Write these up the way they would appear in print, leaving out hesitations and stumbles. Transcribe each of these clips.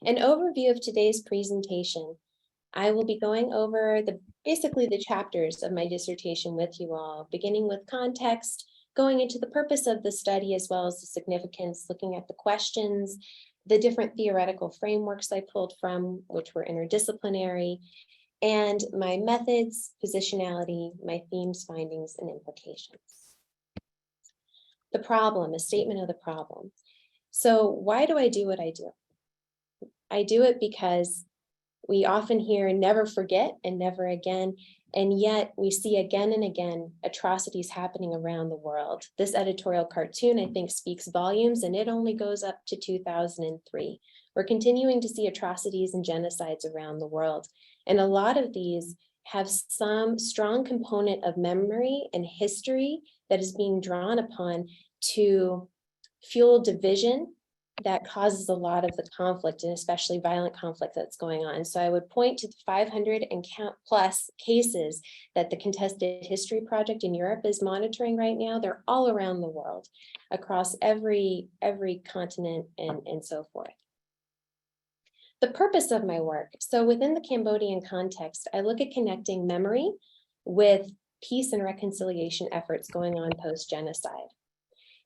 An overview of today's presentation. I will be going over basically the chapters of my dissertation with you all, beginning with context, going into the purpose of the study as well as the significance, looking at the questions, the different theoretical frameworks I pulled from, which were interdisciplinary, and my methods, positionality, my themes, findings, and implications. The problem, a statement of the problem. So why do I do what I do? I do it because we often hear never forget and never again, and yet we see again and again atrocities happening around the world. This editorial cartoon, I think, speaks volumes, and it only goes up to 2003. We're continuing to see atrocities and genocides around the world, and a lot of these have some strong component of memory and history that is being drawn upon to fuel division that causes a lot of the conflict, and especially violent conflict that's going on. So I would point to the 500 and count plus cases that the Contested History Project in Europe is monitoring right now. They're all around the world, across every continent and so forth. The purpose of my work. So within the Cambodian context, I look at connecting memory with peace and reconciliation efforts going on post-genocide,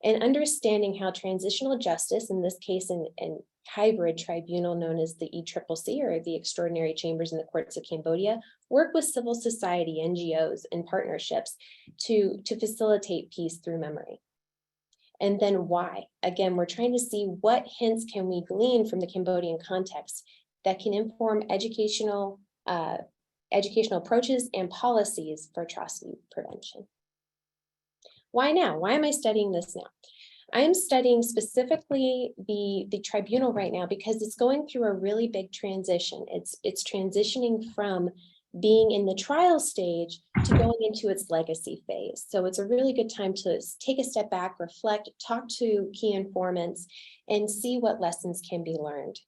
and understanding how transitional justice, in this case an hybrid tribunal known as the ECCC, or the Extraordinary Chambers in the Courts of Cambodia, work with civil society, NGOs, and partnerships to facilitate peace through memory. And then why? Again, we're trying to see what hints can we glean from the Cambodian context that can inform educational approaches and policies for atrocity prevention. Why now? Why am I studying this now? I am studying specifically the tribunal right now because it's going through a really big transition. It's transitioning from being in the trial stage to going into its legacy phase. So it's a really good time to take a step back, reflect, talk to key informants, and see what lessons can be learned.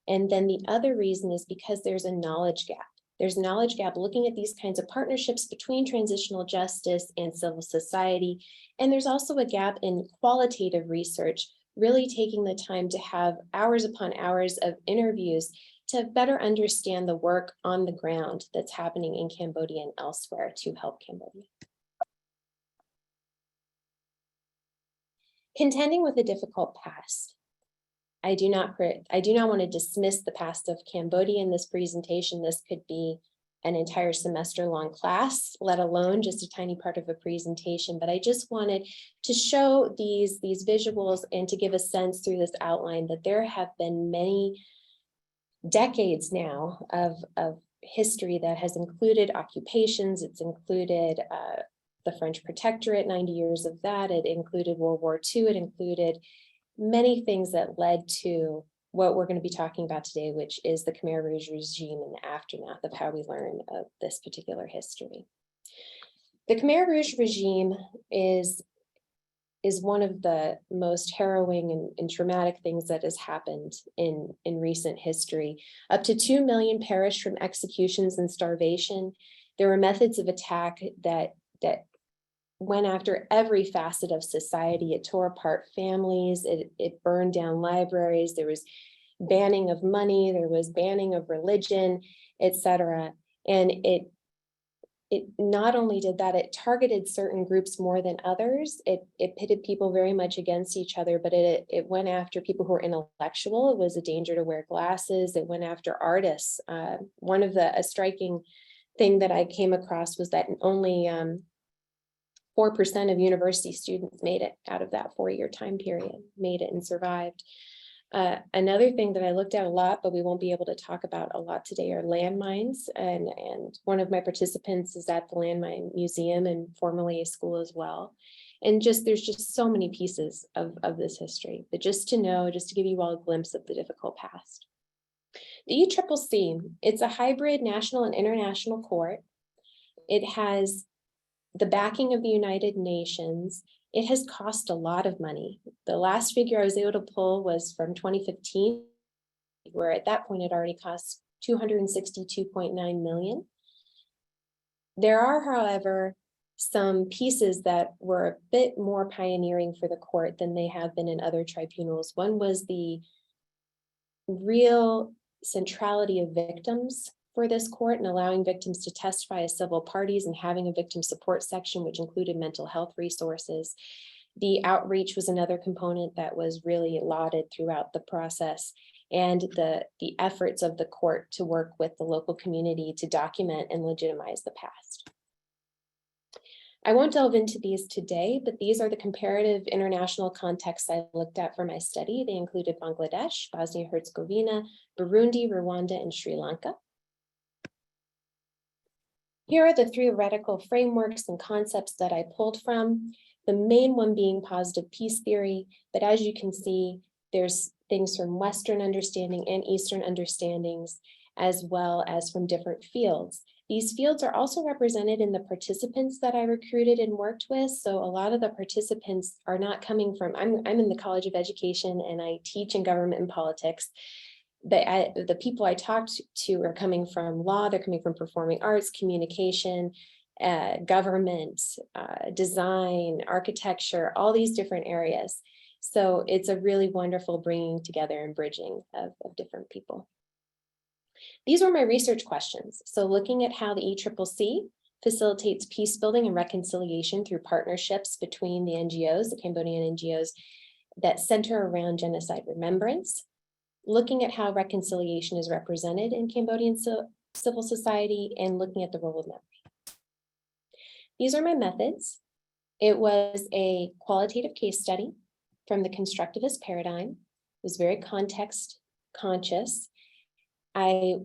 And then the other reason is because there's a knowledge gap. There's a knowledge gap looking at these kinds of partnerships between transitional justice and civil society. And there's also a gap in qualitative research, really taking the time to have hours upon hours of interviews to better understand the work on the ground that's happening in Cambodia and elsewhere to help Cambodia. Contending with a difficult past. I do not want to dismiss the past of Cambodia in this presentation. This could be an entire semester-long class, let alone just a tiny part of a presentation. But I just wanted to show these visuals and to give a sense through this outline that there have been many decades now of history that has included occupations. It's included the French Protectorate, 90 years of that. It included World War II. It included many things that led to what we're going to be talking about today, which is the Khmer Rouge regime and the aftermath of how we learn of this particular history. The Khmer Rouge regime is one of the most harrowing and traumatic things that has happened in recent history. Up to 2 million perished from executions and starvation. There were methods of attack that went after every facet of society. It tore apart families, it burned down libraries, there was banning of money, there was banning of religion, etc. And it not only did that, it targeted certain groups more than others. It pitted people very much against each other, but it went after people who were intellectual. It was a danger to wear glasses. It went after artists. One of a striking thing that I came across was that only 4% of university students made it out of that 4-year time period, made it and survived. Another thing that I looked at a lot, but we won't be able to talk about a lot today, are landmines. And one of my participants is at the Landmine Museum and formerly a school as well. And there's just so many pieces of this history, but just to give you all a glimpse of the difficult past. The ECCC, it's a hybrid national and international court. It has the backing of the United Nations. It has cost a lot of money. The last figure I was able to pull was from 2015, where at that point it already cost $262.9 million. There are, however, some pieces that were a bit more pioneering for the court than they have been in other tribunals. One was the real centrality of victims for this court and allowing victims to testify as civil parties and having a victim support section, which included mental health resources. The outreach was another component that was really lauded throughout the process, and the efforts of the court to work with the local community to document and legitimize the past. I won't delve into these today, but these are the comparative international contexts I looked at for my study. They included Bangladesh, Bosnia-Herzegovina, Burundi, Rwanda, and Sri Lanka. Here are the theoretical frameworks and concepts that I pulled from, the main one being positive peace theory, but as you can see, there's things from Western understanding and Eastern understandings, as well as from different fields. These fields are also represented in the participants that I recruited and worked with. So a lot of the participants are not coming from, I'm in the College of Education and I teach in government and politics. The people I talked to are coming from law, they're coming from performing arts, communication, government, design, architecture, all these different areas. So it's a really wonderful bringing together and bridging of different people. These were my research questions. So looking at how the ECCC facilitates peace building and reconciliation through partnerships between the NGOs, the Cambodian NGOs that center around genocide remembrance, looking at how reconciliation is represented in Cambodian civil society, and looking at the role of memory. These are my methods. It was a qualitative case study from the constructivist paradigm. It was very context conscious. The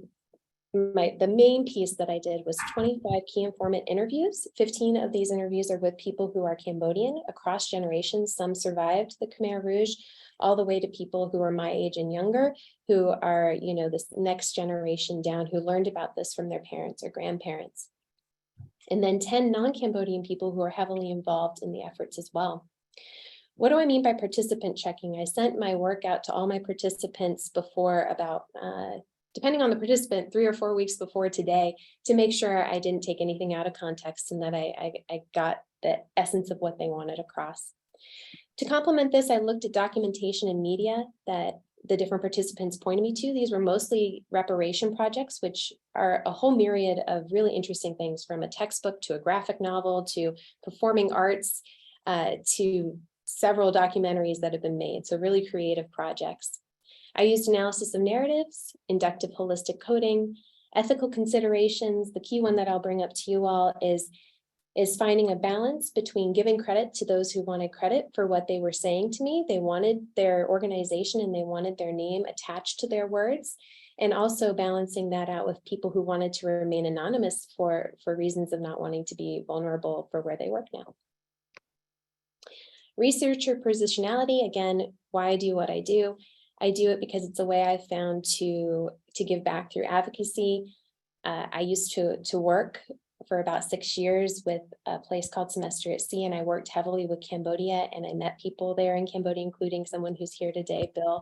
main piece that I did was 25 key informant interviews. 15 of these interviews are with people who are Cambodian across generations. Some survived the Khmer Rouge, all the way to people who are my age and younger, who are, this next generation down, who learned about this from their parents or grandparents. And then 10 non-Cambodian people who are heavily involved in the efforts as well. What do I mean by participant checking? I sent my work out to all my participants before about, depending on the participant, 3 or 4 weeks before today, to make sure I didn't take anything out of context and that I got the essence of what they wanted across. To complement this, I looked at documentation and media that the different participants pointed me to. These were mostly reparation projects, which are a whole myriad of really interesting things, from a textbook to a graphic novel to performing arts to several documentaries that have been made. So really creative projects. I used analysis of narratives, inductive holistic coding, ethical considerations. The key one that I'll bring up to you all is finding a balance between giving credit to those who wanted credit for what they were saying to me. They wanted their organization and they wanted their name attached to their words, and also balancing that out with people who wanted to remain anonymous for reasons of not wanting to be vulnerable for where they work now. Researcher positionality, again, why I do what I do. I do it because it's a way I've found to give back through advocacy. I used to work for about 6 years with a place called Semester at Sea, and I worked heavily with Cambodia, and I met people there in Cambodia, including someone who's here today, Bill,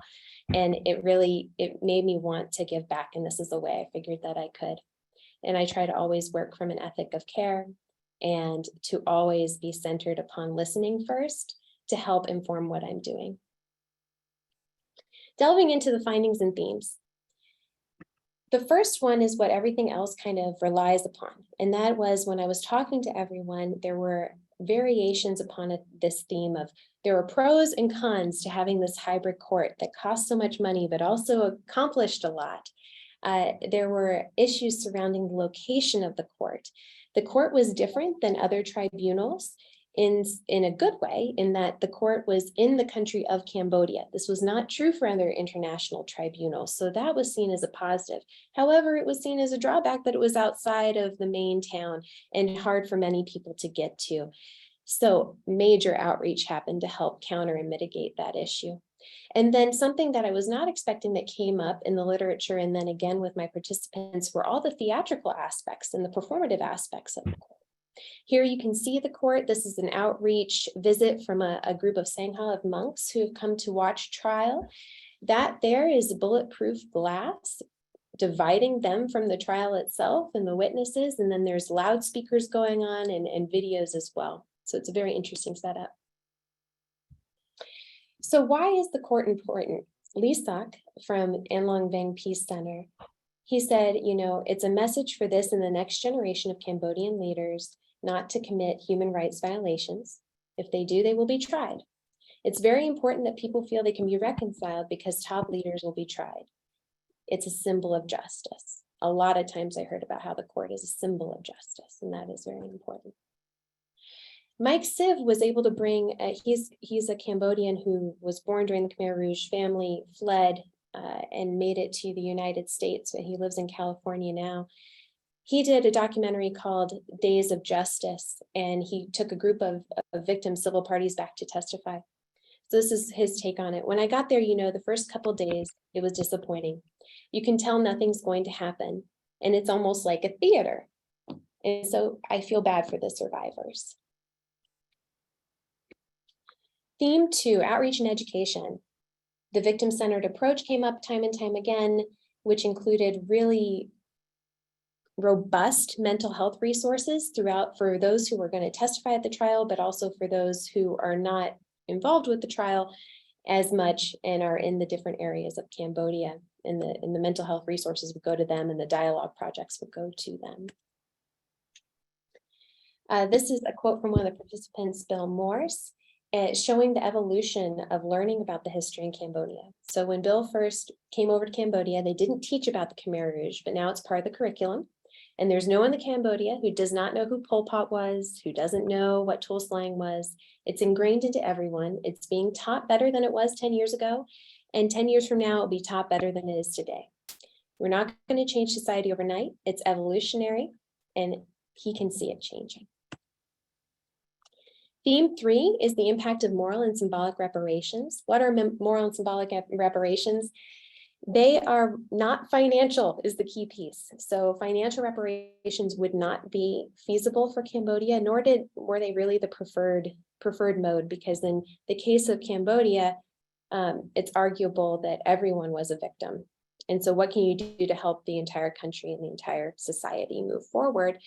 and it made me want to give back, and this is a way I figured that I could. And I try to always work from an ethic of care and to always be centered upon listening first to help inform what I'm doing. Delving into the findings and themes. The first one is what everything else kind of relies upon. And that was, when I was talking to everyone, there were variations upon this theme of there were pros and cons to having this hybrid court that cost so much money, but also accomplished a lot. There were issues surrounding the location of the court. The court was different than other tribunals in a good way, in that the court was in the country of Cambodia. This was not true for other international tribunals, so that was seen as a positive. However, it was seen as a drawback that it was outside of the main town and hard for many people to get to. So major outreach happened to help counter and mitigate that issue. And then something that I was not expecting that came up in the literature, and then again with my participants, were all the theatrical aspects and the performative aspects of the court. Here you can see the court. This is an outreach visit from a group of Sangha of monks who have come to watch trial. That there is bulletproof glass dividing them from the trial itself and the witnesses. And then there's loudspeakers going on and videos as well. So it's a very interesting setup. So why is the court important? Lisak from Anlong Veng Peace Center, he said, it's a message for this and the next generation of Cambodian leaders not to commit human rights violations. If they do, they will be tried. It's very important that people feel they can be reconciled because top leaders will be tried. It's a symbol of justice. A lot of times I heard about how the court is a symbol of justice, and that is very important. Mike Siv was able to bring, he's a Cambodian who was born during the Khmer Rouge family, fled and made it to the United States, but he lives in California now. He did a documentary called Days of Justice, and he took a group of victim civil parties back to testify. So this is his take on it. When I got there, the first couple days, it was disappointing. You can tell nothing's going to happen, and it's almost like a theater. And so I feel bad for the survivors. Theme 2, outreach and education. The victim-centered approach came up time and time again, which included really robust mental health resources throughout for those who were going to testify at the trial, but also for those who are not involved with the trial as much and are in the different areas of Cambodia. And the mental health resources would go to them, and the dialogue projects would go to them. This is a quote from one of the participants, Bill Morse, showing the evolution of learning about the history in Cambodia. So when Bill first came over to Cambodia, they didn't teach about the Khmer Rouge, but now it's part of the curriculum. And there's no one in Cambodia who does not know who Pol Pot was, who doesn't know what Tuol Sleng was. It's ingrained into everyone. It's being taught better than it was 10 years ago. And 10 years from now, it'll be taught better than it is today. We're not going to change society overnight. It's evolutionary, and he can see it changing. Theme 3 is the impact of moral and symbolic reparations. What are moral and symbolic reparations? They are not financial is the key piece. So financial reparations would not be feasible for Cambodia, nor were they really the preferred mode, because in the case of Cambodia, it's arguable that everyone was a victim. And so what can you do to help the entire country and the entire society move forward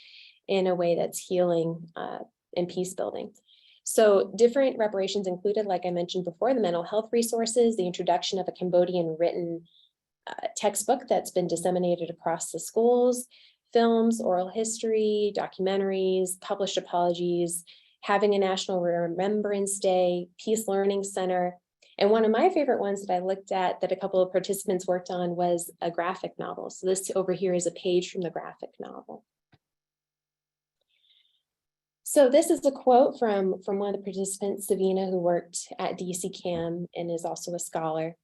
in a way that's healing and peace building? So different reparations included, like I mentioned before, the mental health resources, the introduction of a Cambodian written textbook that's been disseminated across the schools, films, oral history, documentaries, published apologies, having a National Remembrance Day, Peace Learning Center. And one of my favorite ones that I looked at that a couple of participants worked on was a graphic novel. So this over here is a page from the graphic novel. So this is a quote from one of the participants, Savina, who worked at DCCAM and is also a scholar.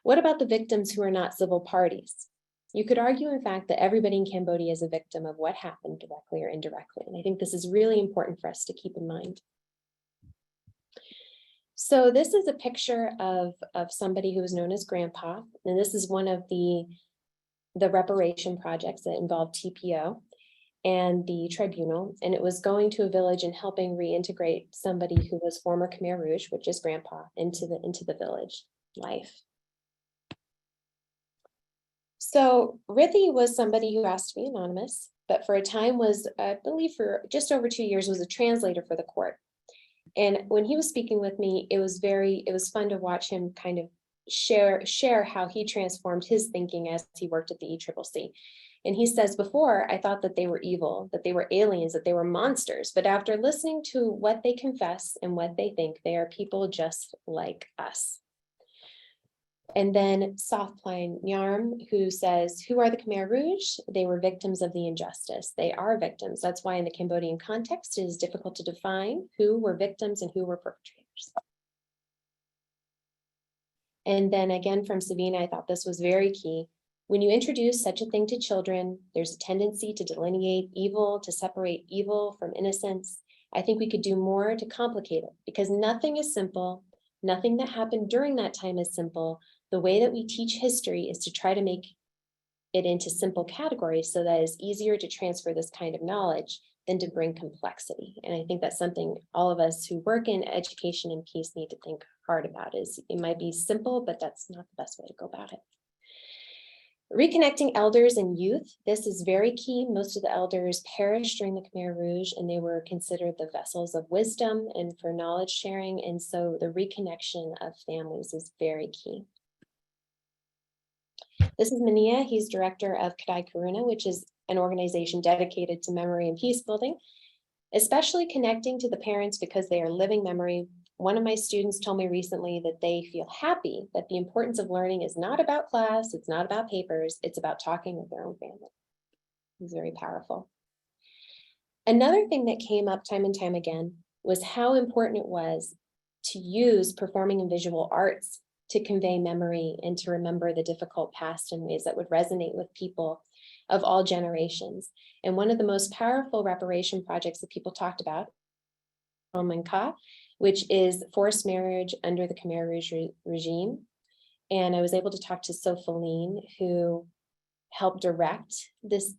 What about the victims who are not civil parties? You could argue, in fact, that everybody in Cambodia is a victim of what happened directly or indirectly. And I think this is really important for us to keep in mind. So this is a picture of somebody who was known as Grandpa. And this is one of the reparation projects that involved TPO and the tribunal. And it was going to a village and helping reintegrate somebody who was former Khmer Rouge, which is Grandpa, into the village life. So Rithi was somebody who asked to be anonymous, but for a time was, I believe for just over 2 years, was a translator for the court. And when he was speaking with me, it was fun to watch him kind of share how he transformed his thinking as he worked at the ECCC. And he says, before, I thought that they were evil, that they were aliens, that they were monsters. But after listening to what they confess and what they think, they are people just like us. And then Sophiline Arts, who says, who are the Khmer Rouge? They were victims of the injustice. They are victims. That's why in the Cambodian context, it is difficult to define who were victims and who were perpetrators. And then again from Savina, I thought this was very key. When you introduce such a thing to children, there's a tendency to delineate evil, to separate evil from innocence. I think we could do more to complicate it because nothing is simple. Nothing that happened during that time is simple. The way that we teach history is to try to make it into simple categories so that it's easier to transfer this kind of knowledge than to bring complexity. And I think that's something all of us who work in education and peace need to think hard about. Is it might be simple, but that's not the best way to go about it. Reconnecting elders and youth. This is very key. Most of the elders perished during the Khmer Rouge, and they were considered the vessels of wisdom and for knowledge sharing. And so the reconnection of families is very key. This is Mania. He's director of Kdei Karuna, which is an organization dedicated to memory and peace building, especially connecting to the parents because they are living memory. One of my students told me recently that they feel happy that the importance of learning is not about class, it's not about papers, it's about talking with their own family. It's very powerful. Another thing that came up time and time again was how important it was to use performing and visual arts to convey memory and to remember the difficult past in ways that would resonate with people of all generations. And one of the most powerful reparation projects that people talked about, which is forced marriage under the Khmer Rouge regime. And I was able to talk to Sophiline, who helped direct this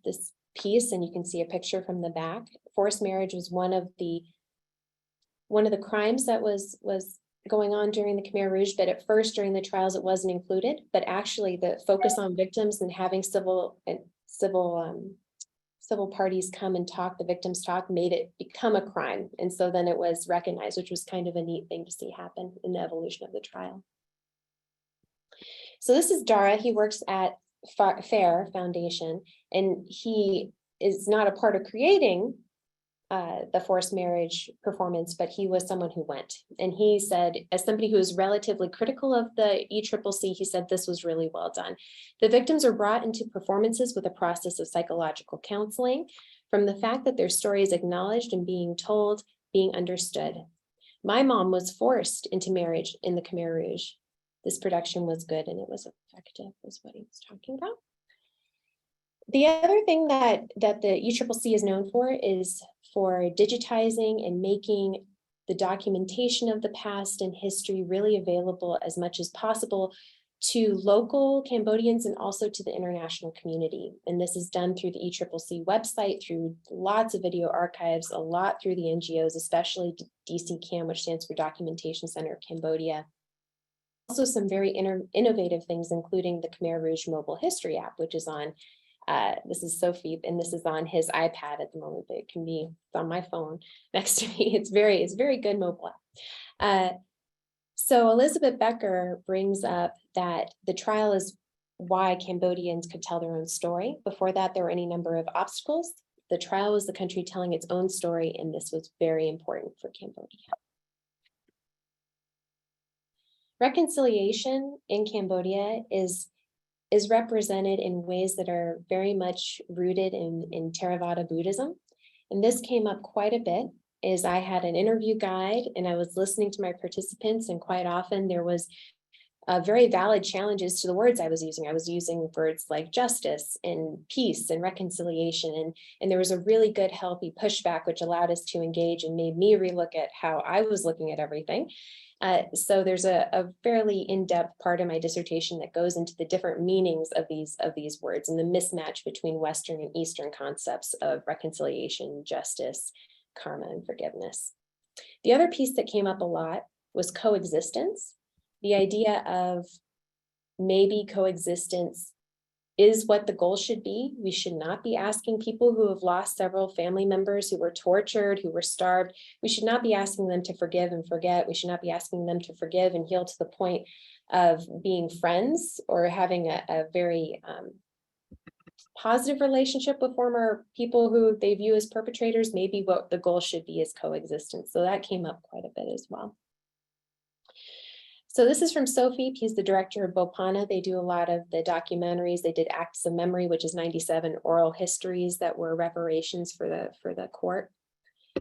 piece, and you can see a picture from the back. Forced marriage was one of the crimes that was going on during the Khmer Rouge, but at first during the trials it wasn't included, but actually the focus on victims and having civil parties come and talk, the victims talk, made it become a crime. And so then it was recognized, which was kind of a neat thing to see happen in the evolution of the trial. So this is Dara. He works at Phare Foundation, and he is not a part of creating the forced marriage performance, but he was someone who went. And he said, as somebody who is relatively critical of the ECCC, he said this was really well done. The victims are brought into performances with a process of psychological counseling, from the fact that their story is acknowledged and being told, being understood. My mom was forced into marriage in the Khmer Rouge. This production was good and it was effective, was what he was talking about. The other thing that the ECCC is known for is for digitizing and making the documentation of the past and history really available as much as possible to local Cambodians and also to the international community. And this is done through the ECCC website, through lots of video archives, a lot through the NGOs, especially DCCAM, which stands for Documentation Center of Cambodia. Also some very innovative things, including the Khmer Rouge mobile history app, which is on this is Sophie, and this is on his iPad at the moment, but it can be on my phone next to me. It's very good mobile app. So Elizabeth Becker brings up that the trial is why Cambodians could tell their own story. Before that, there were any number of obstacles. The trial was the country telling its own story, and this was very important for Cambodia. Reconciliation in Cambodia is represented in ways that are very much rooted in Theravada Buddhism. And this came up quite a bit as I had an interview guide and I was listening to my participants, and quite often there was very valid challenges to the words I was using. I was using words like justice and peace and reconciliation, and there was a really good healthy pushback which allowed us to engage and made me relook at how I was looking at everything. So there's a fairly in-depth part of my dissertation that goes into the different meanings of these words and the mismatch between Western and Eastern concepts of reconciliation, justice, karma, and forgiveness. The other piece that came up a lot was coexistence. The idea of maybe coexistence is what the goal should be. We should not be asking people who have lost several family members, who were tortured, who were starved. We should not be asking them to forgive and forget. We should not be asking them to forgive and heal to the point of being friends or having a very positive relationship with former people who they view as perpetrators. Maybe what the goal should be is coexistence. So that came up quite a bit as well. So this is from Sophie. He's the director of Bophana. They do a lot of the documentaries. They did Acts of Memory, which is 97 oral histories that were reparations for the court.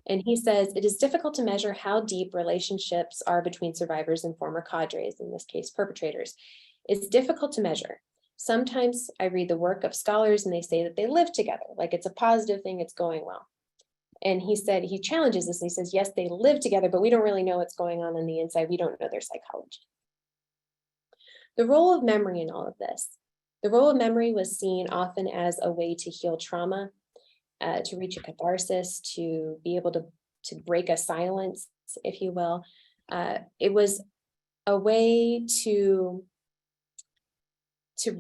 And he says, it is difficult to measure how deep relationships are between survivors and former cadres, in this case, perpetrators. It's difficult to measure. Sometimes I read the work of scholars and they say that they live together, like it's a positive thing, it's going well. And he said, he challenges this and he says, yes, they live together, but we don't really know what's going on the inside. We don't know their psychology. The role of memory in all of this. The role of memory was seen often as a way to heal trauma, to reach a catharsis, to be able to break a silence, if you will. It was a way to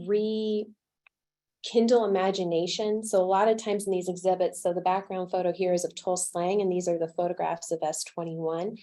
rekindle imagination. So a lot of times in these exhibits, so the background photo here is of Tuol Sleng, and these are the photographs of S21.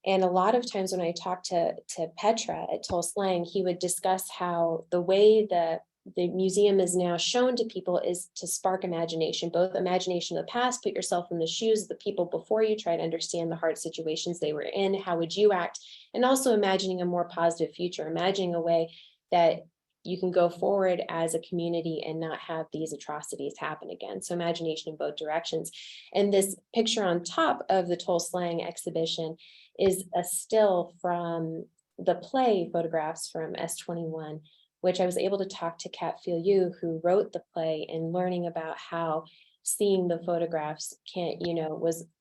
And a lot of times when I talked to Petra at Tuol Sleng, he would discuss how the way the the museum is now shown to people is to spark imagination, both imagination of the past, put yourself in the shoes of the people before you, try to understand the hard situations they were in, how would you act, and also imagining a more positive future, imagining a way that you can go forward as a community and not have these atrocities happen again. So imagination in both directions. And this picture on top of the Tuol Sleng exhibition is a still from the play photographs from S21, which I was able to talk to Kat Phil-Yu, who wrote the play, and learning about how seeing the photographs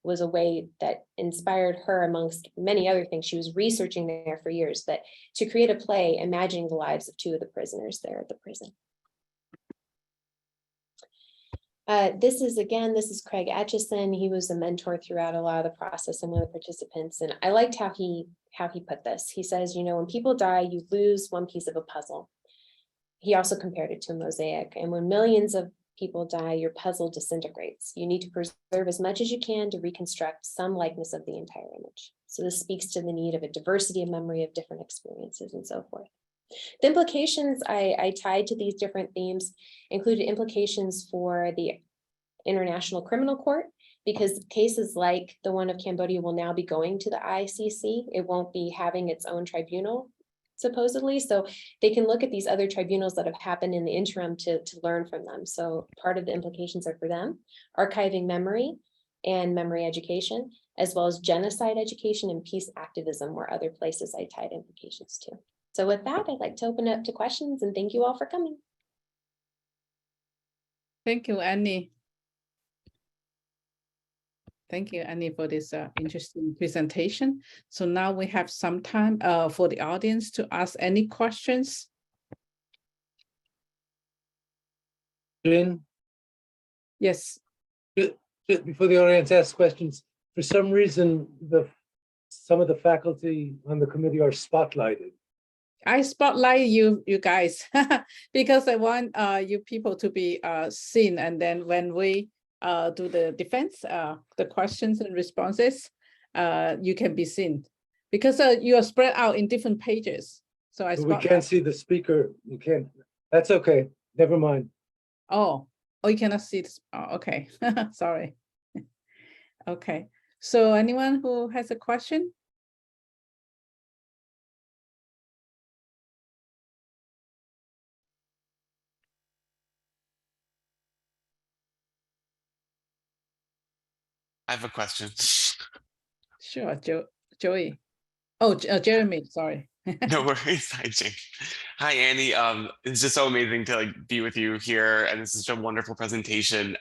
was a way that inspired her, amongst many other things. She was researching there for years, but to create a play imagining the lives of two of the prisoners there at the prison. This is Craig Atchison. He was a mentor throughout a lot of the process and one of the participants. And I liked how he put this. He says, when people die, you lose one piece of a puzzle. He also compared it to a mosaic. And when millions of people die, your puzzle disintegrates. You need to preserve as much as you can to reconstruct some likeness of the entire image. So this speaks to the need of a diversity of memory of different experiences and so forth. The implications I tied to these different themes included implications for the International Criminal Court, because cases like the one of Cambodia will now be going to the ICC. It won't be having its own tribunal, supposedly. So they can look at these other tribunals that have happened in the interim to learn from them. So part of the implications are for them, archiving memory and memory education, as well as genocide education and peace activism were other places I tied implications to. So with that, I'd like to open up to questions, and thank you all for coming. Thank you, Annie. Thank you, Annie, for this interesting presentation. So now we have some time for the audience to ask any questions. Jane? Yes. Before the audience asks questions, for some reason, some of the faculty on the committee are spotlighted. I spotlight you guys because I want you people to be seen, and then when we do the defense, the questions and responses, you can be seen because you are spread out in different pages. So we can't see the speaker. You can't. That's okay. Never mind. Oh, you cannot see this. Oh, okay. Sorry. Okay. So anyone who has a question? I have a question. Sure, Joey. Oh, Jeremy, sorry. No worries. Hi, Jane. Hi, Annie. It's just so amazing to be with you here, and this is such a wonderful presentation.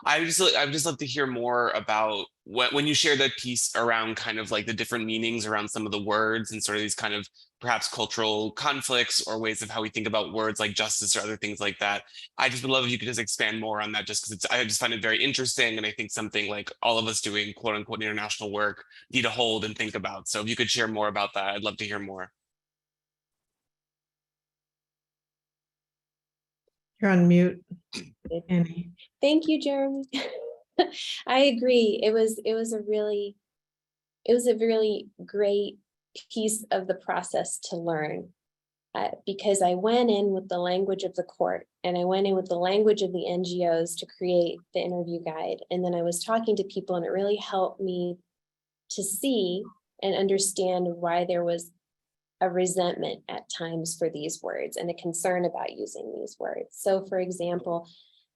I would just love to hear more about when you share that piece around kind of like the different meanings around some of the words and sort of these kind of perhaps cultural conflicts or ways of how we think about words like justice or other things like that. I just would love if you could just expand more on that, just because I just find it very interesting, and I think something like all of us doing quote unquote international work need to hold and think about. So if you could share more about that, I'd love to hear more. You're on mute, Annie. Thank you, Jeremy. I agree. It was a really great piece of the process to learn, because I went in with the language of the court, and I went in with the language of the NGOs to create the interview guide. And then I was talking to people, and it really helped me to see and understand why there was a resentment at times for these words and a concern about using these words. So for example,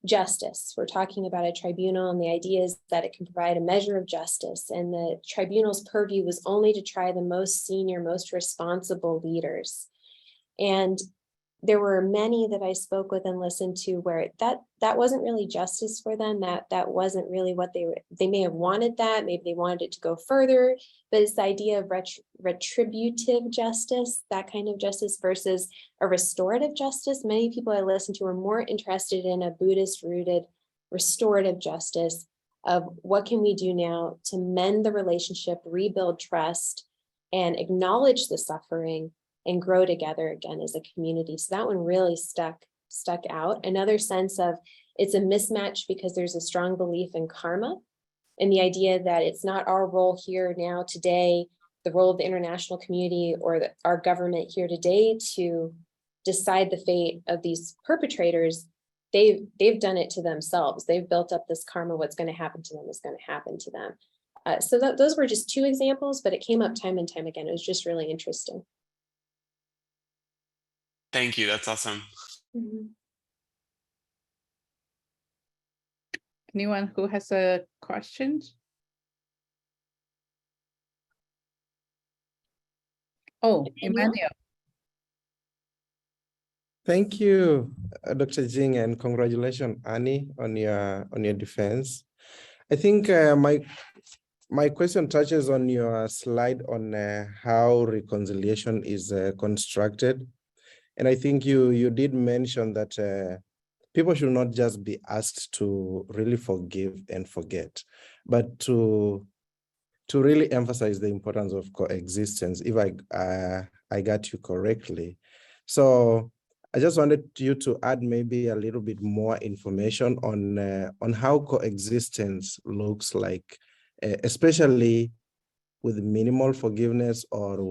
justice, we're talking about a tribunal, and the idea is that it can provide a measure of justice, and the tribunal's purview was only to try the most senior, most responsible leaders. And there were many that I spoke with and listened to where that wasn't really justice for them. That wasn't really what they may have wanted that. Maybe they wanted it to go further, but it's the idea of retributive justice, that kind of justice versus a restorative justice. Many people I listened to are more interested in a Buddhist rooted restorative justice of what can we do now to mend the relationship, rebuild trust, and acknowledge the suffering and grow together again as a community. So that one really stuck out. Another sense of it's a mismatch because there's a strong belief in karma and the idea that it's not our role here now today, the role of the international community or our government here today to decide the fate of these perpetrators, they've done it to themselves. They've built up this karma. What's going to happen to them is going to happen to them. So those were just two examples, but it came up time and time again. It was just really interesting. Thank you. That's awesome. Anyone who has a question? Oh, Emmanuel. Thank you, Dr. Jing, and congratulations, Annie, on your defense. I think my question touches on your slide on how reconciliation is constructed, and I think you did mention that people should not just be asked to really forgive and forget, but to really emphasize the importance of coexistence. If I got you correctly, so I just wanted you to add maybe a little bit more information on how coexistence looks like, especially with minimal forgiveness or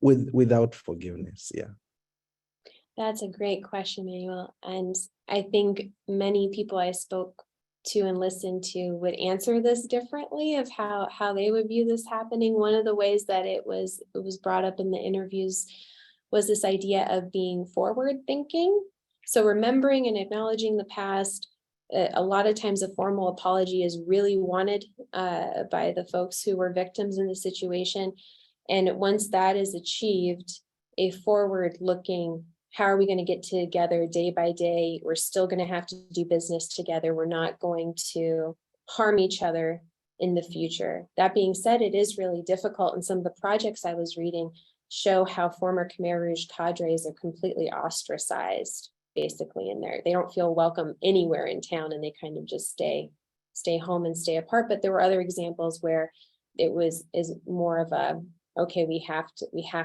without forgiveness. Yeah. That's a great question, Manuel. And I think many people I spoke to and listened to would answer this differently of how they would view this happening. One of the ways that it was brought up in the interviews was this idea of being forward thinking. So remembering and acknowledging the past. A lot of times a formal apology is really wanted by the folks who were victims in the situation. And once that is achieved, a forward looking, how are we going to get together day by day? We're still going to have to do business together. We're not going to harm each other in the future. That being said, it is really difficult. And some of the projects I was reading show how former Khmer Rouge cadres are completely ostracized, basically in there. They don't feel welcome anywhere in town, and they kind of just stay home and stay apart. But there were other examples where it is more of a, okay, we have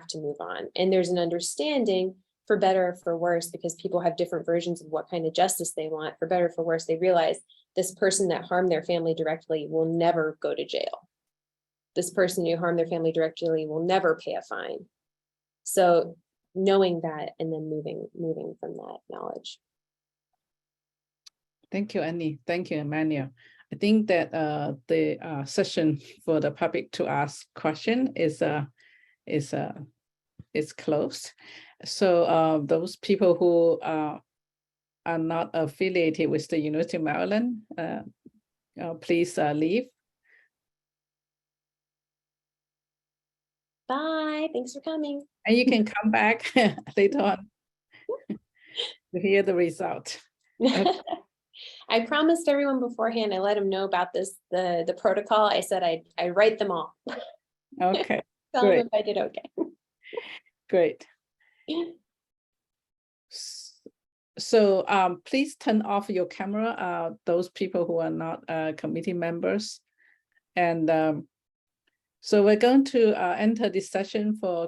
to move on. And there's an understanding, for better or for worse, because people have different versions of what kind of justice they want. For better or for worse, they realize this person that harmed their family directly will never go to jail. This person who harmed their family directly will never pay a fine. So knowing that and then moving from that knowledge. Thank you, Annie. Thank you, Emmanuel. I think that the session for the public to ask question is closed. So those people who are not affiliated with the University of Maryland, please leave. Bye. Thanks for coming. And you can come back later on to hear the result. Okay. I promised everyone beforehand, I let them know about this, the protocol. I said I'd write them all. Okay. Tell them if I did okay. Great. So please turn off your camera, those people who are not committee members. And so we're going to enter this session for